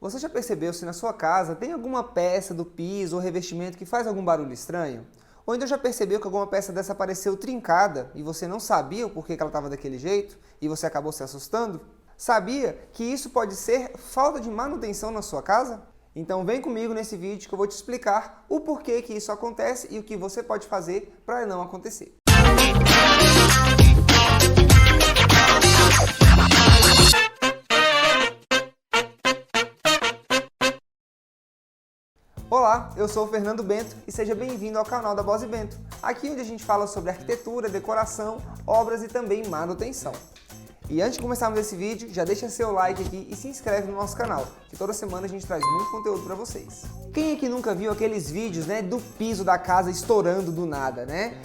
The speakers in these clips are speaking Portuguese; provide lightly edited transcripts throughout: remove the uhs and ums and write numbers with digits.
Você já percebeu se na sua casa tem alguma peça do piso ou revestimento que faz algum barulho estranho? Ou então já percebeu que alguma peça dessa apareceu trincada e você não sabia o porquê que ela estava daquele jeito e você acabou se assustando? Sabia que isso pode ser falta de manutenção na sua casa? Então vem comigo nesse vídeo que eu vou te explicar o porquê que isso acontece e o que você pode fazer para não acontecer. Olá, eu sou o Fernando Bento e seja bem-vindo ao canal da Bosi Bento, aqui onde a gente fala sobre arquitetura, decoração, obras e também manutenção. E antes de começarmos esse vídeo, já deixa seu like aqui e se inscreve no nosso canal, que toda semana a gente traz muito conteúdo para vocês. Quem aqui nunca viu aqueles vídeos, do piso da casa estourando do nada, né?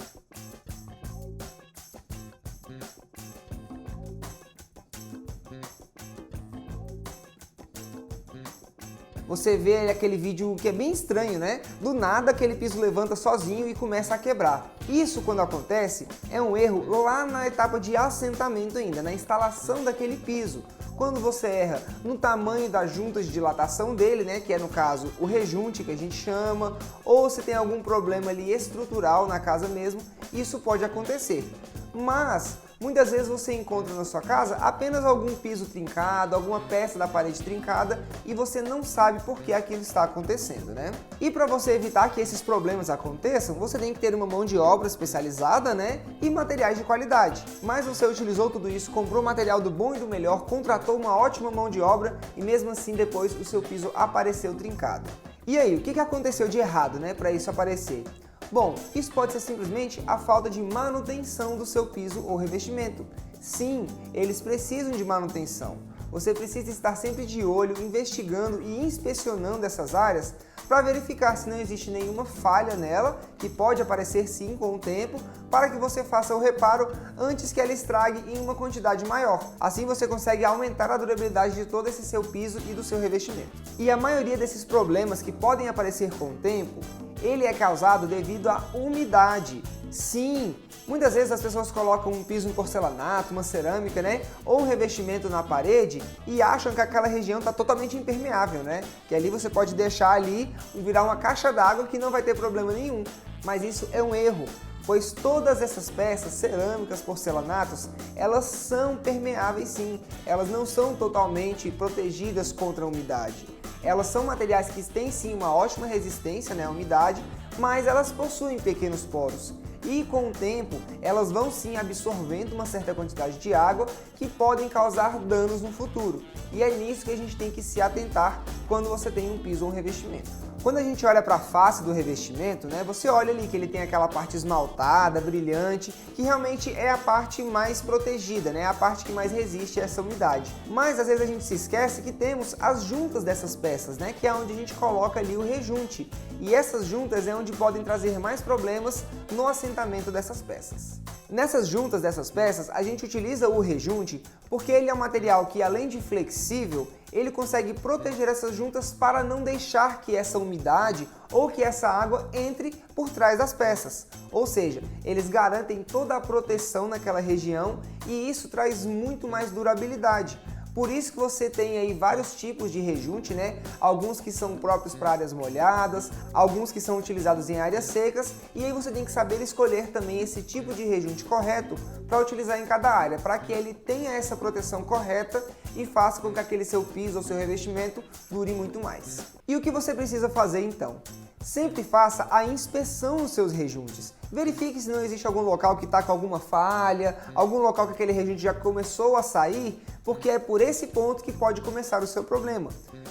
Você vê aquele vídeo que é bem estranho, né? Do nada aquele piso levanta sozinho e começa a quebrar. Isso, quando acontece, é um erro lá na etapa de assentamento ainda, na instalação daquele piso. Quando você erra no tamanho das juntas de dilatação dele, que é no caso o rejunte que a gente chama, ou se tem algum problema ali estrutural na casa mesmo, isso pode acontecer. Mas muitas vezes você encontra na sua casa apenas algum piso trincado, alguma peça da parede trincada e você não sabe por que aquilo está acontecendo, né? E para você evitar que esses problemas aconteçam, você tem que ter uma mão de obra especializada, e materiais de qualidade. Mas você utilizou tudo isso, comprou material do bom e do melhor, contratou uma ótima mão de obra e mesmo assim depois o seu piso apareceu trincado. E aí, o que aconteceu de errado, para isso aparecer? Bom, isso pode ser simplesmente a falta de manutenção do seu piso ou revestimento. Sim, eles precisam de manutenção. Você precisa estar sempre de olho, investigando e inspecionando essas áreas para verificar se não existe nenhuma falha nela, que pode aparecer sim com o tempo, para que você faça o reparo antes que ela estrague em uma quantidade maior. Assim você consegue aumentar a durabilidade de todo esse seu piso e do seu revestimento. E a maioria desses problemas que podem aparecer com o tempo, ele é causado devido à umidade. Sim, muitas vezes as pessoas colocam um piso em porcelanato, uma cerâmica, ou um revestimento na parede e acham que aquela região está totalmente impermeável, que ali você pode deixar ali virar uma caixa d'água que não vai ter problema nenhum. Mas isso é um erro, pois todas essas peças, cerâmicas, porcelanatos, elas são permeáveis sim, elas não são totalmente protegidas contra a umidade. Elas são materiais que têm sim uma ótima resistência à umidade, mas elas possuem pequenos poros. E com o tempo, elas vão sim absorvendo uma certa quantidade de água que podem causar danos no futuro. E é nisso que a gente tem que se atentar quando você tem um piso ou um revestimento. Quando a gente olha para a face do revestimento, você olha ali que ele tem aquela parte esmaltada, brilhante, que realmente é a parte mais protegida, a parte que mais resiste a essa umidade. Mas às vezes a gente se esquece que temos as juntas dessas peças, que é onde a gente coloca ali o rejunte. E essas juntas é onde podem trazer mais problemas no assentamento dessas peças. Nessas juntas dessas peças, a gente utiliza o rejunte porque ele é um material que, além de flexível, ele consegue proteger essas juntas para não deixar que essa umidade ou que essa água entre por trás das peças. Ou seja, eles garantem toda a proteção naquela região e isso traz muito mais durabilidade. Por isso que você tem aí vários tipos de rejunte, alguns que são próprios para áreas molhadas, alguns que são utilizados em áreas secas, e aí você tem que saber escolher também esse tipo de rejunte correto para utilizar em cada área, para que ele tenha essa proteção correta e faça com que aquele seu piso ou seu revestimento dure muito mais. E o que você precisa fazer então? Sempre faça a inspeção dos seus rejuntes. Verifique se não existe algum local que está com alguma falha, algum local que aquele rejunte já começou a sair, porque é por esse ponto que pode começar o seu problema.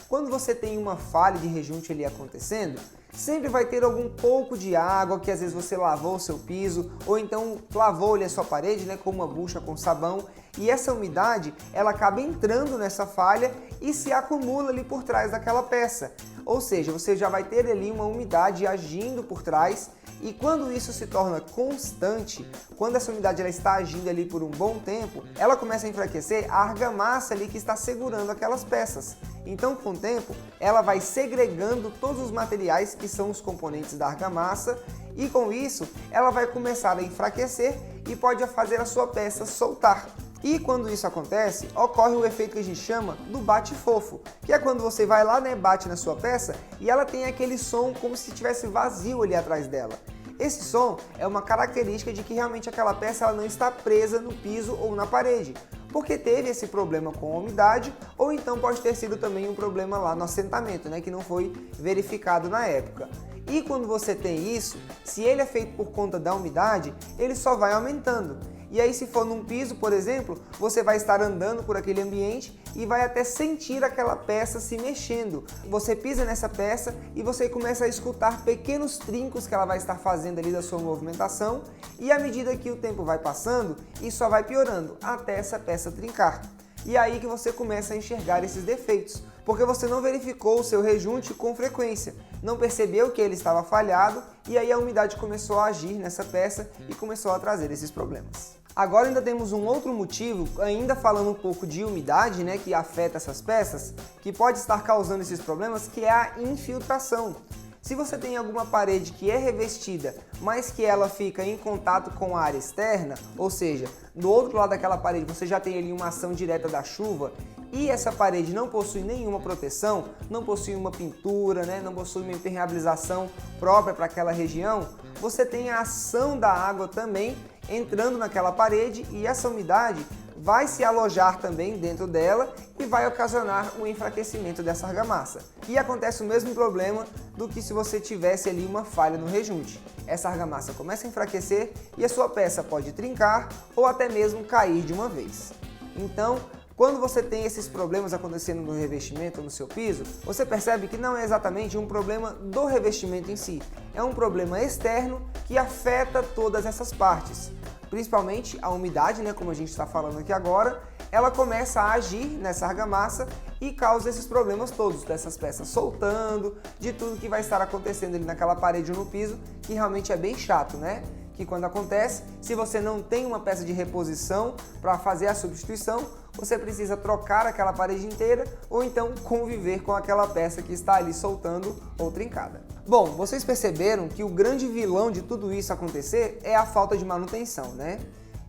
Quando você tem uma falha de rejunte ali acontecendo, sempre vai ter algum pouco de água que às vezes você lavou o seu piso, ou então lavou ali a sua parede com uma bucha com sabão, e essa umidade ela acaba entrando nessa falha e se acumula ali por trás daquela peça. Ou seja, você já vai ter ali uma umidade agindo por trás e quando isso se torna constante, quando essa umidade ela está agindo ali por um bom tempo, ela começa a enfraquecer a argamassa ali que está segurando aquelas peças. Então, com o tempo, ela vai segregando todos os materiais que são os componentes da argamassa e com isso, ela vai começar a enfraquecer e pode fazer a sua peça soltar. E quando isso acontece, ocorre o efeito que a gente chama do bate-fofo, que é quando você vai lá, né, bate na sua peça e ela tem aquele som como se estivesse vazio ali atrás dela. Esse som é uma característica de que realmente aquela peça ela não está presa no piso ou na parede, porque teve esse problema com a umidade, ou então pode ter sido também um problema lá no assentamento, né, que não foi verificado na época. E quando você tem isso, se ele é feito por conta da umidade, ele só vai aumentando. E aí, se for num piso, por exemplo, você vai estar andando por aquele ambiente e vai até sentir aquela peça se mexendo. Você pisa nessa peça e você começa a escutar pequenos trincos que ela vai estar fazendo ali da sua movimentação, e à medida que o tempo vai passando, isso só vai piorando até essa peça trincar. E aí que você começa a enxergar esses defeitos, porque você não verificou o seu rejunte com frequência, não percebeu que ele estava falhado, e aí a umidade começou a agir nessa peça e começou a trazer esses problemas. Agora ainda temos um outro motivo, ainda falando um pouco de umidade, né, que afeta essas peças, que pode estar causando esses problemas, que é a infiltração. Se você tem alguma parede que é revestida, mas que ela fica em contato com a área externa, ou seja, do outro lado daquela parede você já tem ali uma ação direta da chuva, e essa parede não possui nenhuma proteção, não possui uma pintura, né, não possui uma impermeabilização própria para aquela região, você tem a ação da água também entrando naquela parede, e essa umidade vai se alojar também dentro dela e vai ocasionar um enfraquecimento dessa argamassa. E acontece o mesmo problema do que se você tivesse ali uma falha no rejunte. Essa argamassa começa a enfraquecer e a sua peça pode trincar ou até mesmo cair de uma vez. Então, quando você tem esses problemas acontecendo no revestimento ou no seu piso, você percebe que não é exatamente um problema do revestimento em si, é um problema externo que afeta todas essas partes. Principalmente a umidade, né, como a gente está falando aqui agora, ela começa a agir nessa argamassa e causa esses problemas todos, dessas peças soltando, de tudo que vai estar acontecendo ali naquela parede ou no piso, que realmente é bem chato, né? Que quando acontece, se você não tem uma peça de reposição para fazer a substituição, você precisa trocar aquela parede inteira ou então conviver com aquela peça que está ali soltando ou trincada. Bom, vocês perceberam que o grande vilão de tudo isso acontecer é a falta de manutenção, né?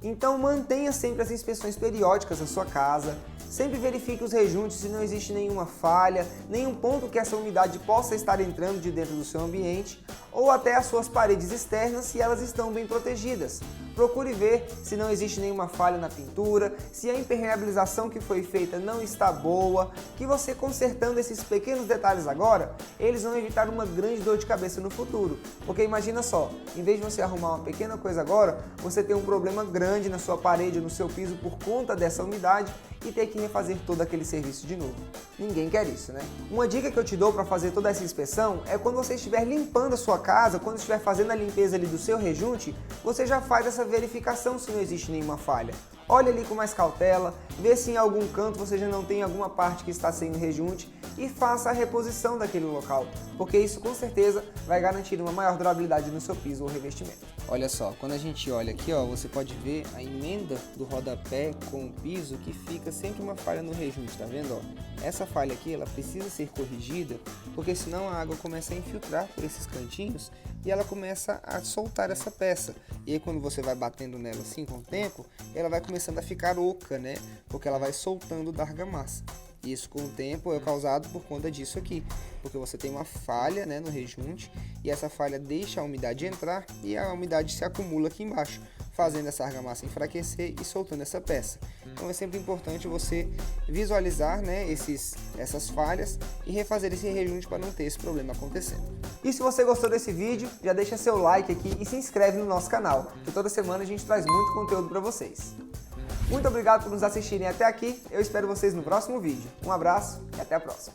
Então mantenha sempre as inspeções periódicas da sua casa, sempre verifique os rejuntes se não existe nenhuma falha, nenhum ponto que essa umidade possa estar entrando de dentro do seu ambiente, ou até as suas paredes externas se elas estão bem protegidas. Procure ver se não existe nenhuma falha na pintura, se a impermeabilização que foi feita não está boa, que você consertando esses pequenos detalhes agora, eles vão evitar uma grande dor de cabeça no futuro. Porque imagina só, em vez de você arrumar uma pequena coisa agora, você tem um problema grande na sua parede, no seu piso por conta dessa umidade e ter que refazer todo aquele serviço de novo. Ninguém quer isso, né? Uma dica que eu te dou para fazer toda essa inspeção é quando você estiver limpando a sua casa, quando estiver fazendo a limpeza ali do seu rejunte, você já faz essa verificação se não existe nenhuma falha. Olhe ali com mais cautela, vê se em algum canto você já não tem alguma parte que está sem rejunte e faça a reposição daquele local, porque isso com certeza vai garantir uma maior durabilidade no seu piso ou revestimento. Olha só, quando a gente olha aqui, ó, você pode ver a emenda do rodapé com o piso que fica sempre uma falha no rejunte, tá vendo? Ó? Essa falha aqui, ela precisa ser corrigida, porque senão a água começa a infiltrar por esses cantinhos e ela começa a soltar essa peça. E aí quando você vai batendo nela assim com o tempo, ela vai começando a ficar oca, né? Porque ela vai soltando da argamassa. Isso com o tempo é causado por conta disso aqui, porque você tem uma falha, né, no rejunte e essa falha deixa a umidade entrar e a umidade se acumula aqui embaixo, fazendo essa argamassa enfraquecer e soltando essa peça. Então é sempre importante você visualizar, né, essas falhas e refazer esse rejunte para não ter esse problema acontecendo. E se você gostou desse vídeo, já deixa seu like aqui e se inscreve no nosso canal, que toda semana a gente traz muito conteúdo para vocês. Muito obrigado por nos assistirem até aqui, eu espero vocês no próximo vídeo. Um abraço e até a próxima.